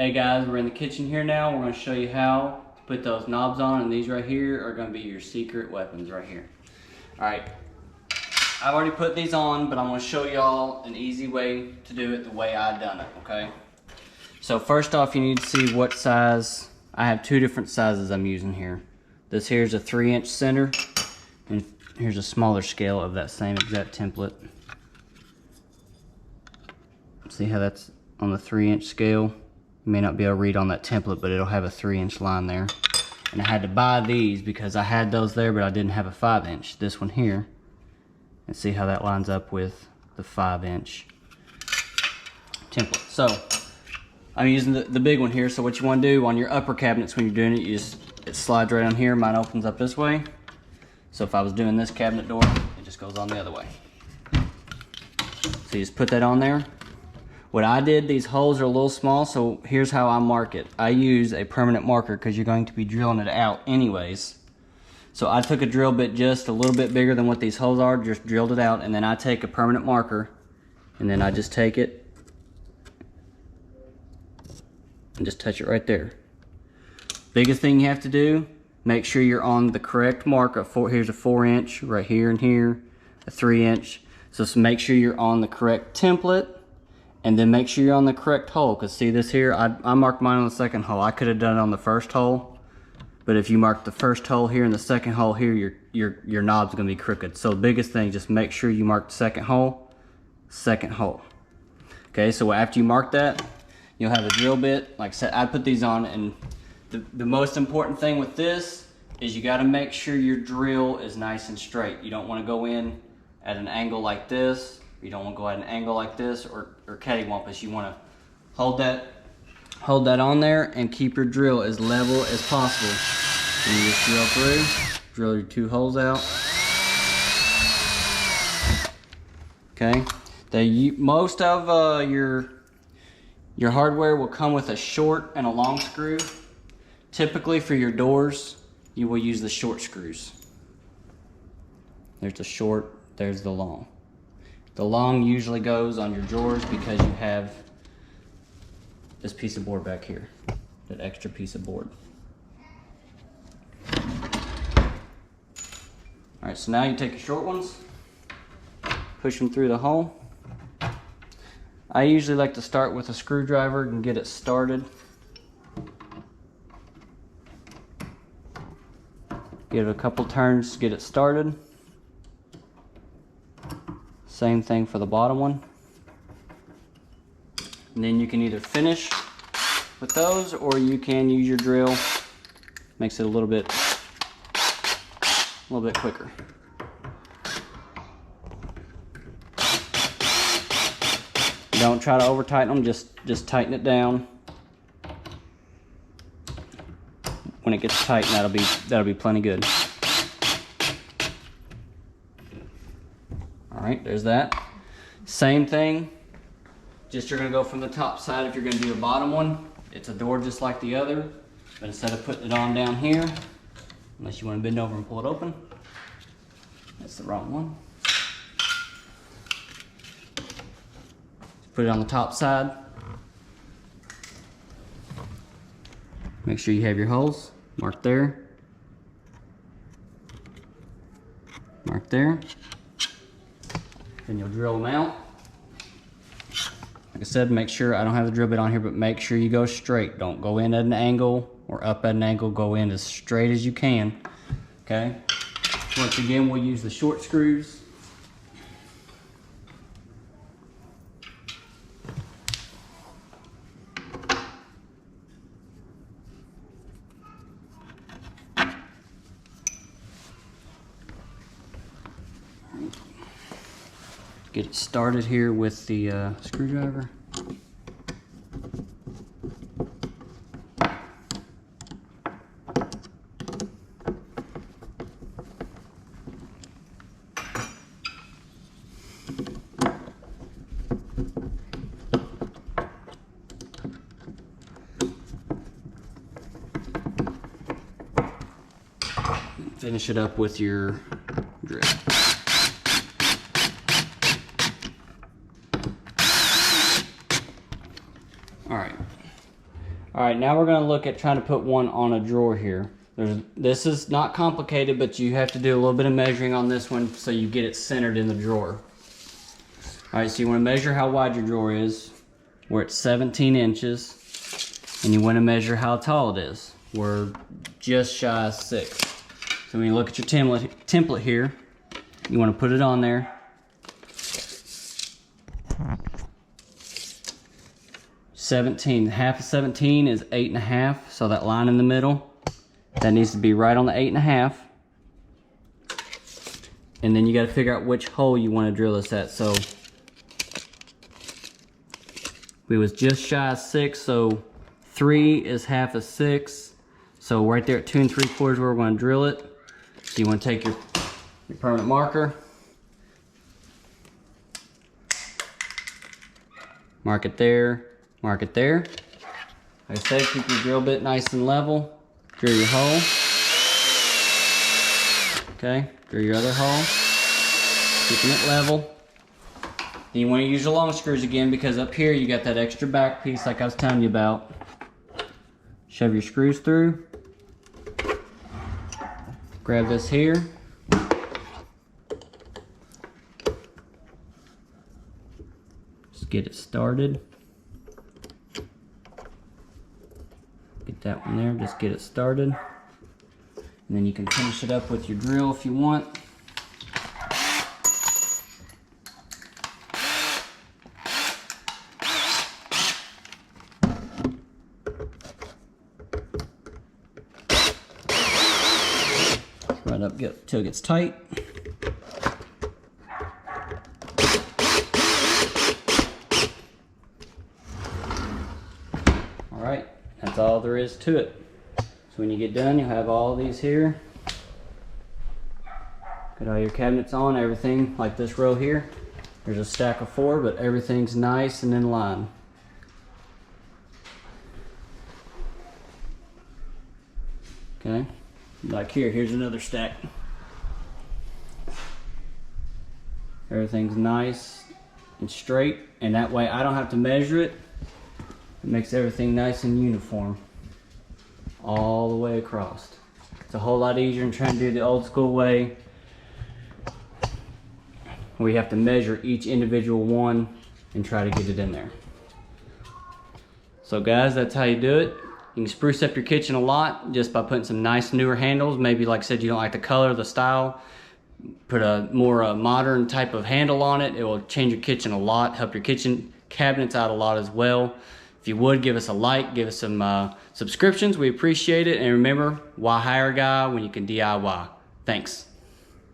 Hey guys, we're in the kitchen here now. We're going to show you how to put those knobs on, and these right here are going to be your secret weapons right here. Alright, I've already put these on, but I'm going to show y'all an easy way to do it the way I done it, okay? So first off, you need to see what size. I have two different sizes I'm using here. This here's a 3-inch center, and here's a smaller scale of that same exact template. See how that's on the 3-inch scale? You may not be able to read on that template, but it'll have a 3-inch line there. And I had to buy these because I had those there, but I didn't have a 5-inch. This one here. And see how that lines up with the 5-inch template. So, I'm using the big one here. So what you want to do on your upper cabinets when you're doing it, it slides right on here. Mine opens up this way. So if I was doing this cabinet door, it just goes on the other way. So you just put that on there. What I did, these holes are a little small, so here's how I mark it. I use a permanent marker because you're going to be drilling it out anyways. So I took a drill bit just a little bit bigger than what these holes are, just drilled it out, and then I take a permanent marker, and then I just take it and just touch it right there. Biggest thing you have to do, make sure you're on the correct mark. Here's a 4-inch right here and here, a 3-inch. So make sure you're on the correct template. And then make sure you're on the correct hole, because see this here, I marked mine on the second hole. I could have done it on the first hole, but if you mark the first hole here and the second hole here, your knob's gonna be crooked. So the biggest thing, just make sure you mark the second hole. Okay, so after you mark that, you'll have a drill bit. Like I said, I put these on, and the most important thing with this is you gotta make sure your drill is nice and straight. You don't wanna go in at an angle like this. You don't want to go at an angle like this or cattywampus. You want to hold that on there and keep your drill as level as possible. And you just drill through, drill your 2 holes out. Okay. Most of your hardware will come with a short and a long screw. Typically for your doors, you will use the short screws. There's the short, there's the long. The long usually goes on your drawers because you have this piece of board back here, that extra piece of board. All right, so now you take your short ones, push them through the hole. I usually like to start with a screwdriver and get it started. Give it a couple turns to get it started. Same thing for the bottom one. And then you can either finish with those, or you can use your drill. Makes it a little bit quicker. Don't try to over tighten them, just tighten it down. When it gets tight, that'll be plenty good. Alright, there's that. Same thing, just you're going to go from the top side. If you're going to do a bottom one, it's a door just like the other, but instead of putting it on down here, unless you want to bend over and pull it open, that's the wrong one. Put it on the top side. Make sure you have your holes marked there, marked there. Then you'll drill them out. Like I said, make sure, I don't have the drill bit on here, but make sure you go straight. Don't go in at an angle or up at an angle. Go in as straight as you can. Okay? Once again, we'll use the short screws. Get it started here with the screwdriver. Finish it up with your drill. All right, now we're gonna look at trying to put one on a drawer here. This is not complicated, but you have to do a little bit of measuring on this one so you get it centered in the drawer. All right, so you wanna measure how wide your drawer is. We're at 17 inches. And you wanna measure how tall it is. We're just shy of 6. So when you look at your template here, you wanna put it on there. 17, half of 17 is 8.5, so that line in the middle, that needs to be right on the 8.5. And then you got to figure out which hole you want to drill this at. So we was just shy of 6, so 3 is half of 6. So right there at 2 3/4 where we're going to drill it. So you want to take your permanent marker, mark it there. Mark it there. Like I said, keep your drill bit nice and level. Drill your hole. Okay, drill your other hole. Keeping it level. Then you want to use your long screws again because up here you got that extra back piece like I was telling you about. Shove your screws through. Grab this here. Just get it started. Get that one there, just get it started. And then you can finish it up with your drill if you want. Right up till it gets tight. All right. That's all there is to it. So when you get done, you'll have all these here. Got all your cabinets on, everything like this row here. There's a stack of 4, but everything's nice and in line. Okay, like here's another stack. Everything's nice and straight, and that way I don't have to measure it. It makes everything nice and uniform all the way across. It's a whole lot easier than trying to do the old school way where you have to measure each individual one and try to get it in there. So guys, that's how you do it. You can spruce up your kitchen a lot just by putting some nice newer handles. Maybe like I said, you don't like the color, the style. Put a more modern type of handle on it. It will change your kitchen a lot, help your kitchen cabinets out a lot as well. If you would, give us a like, give us some subscriptions. We appreciate it. And remember, why hire a guy when you can DIY? Thanks.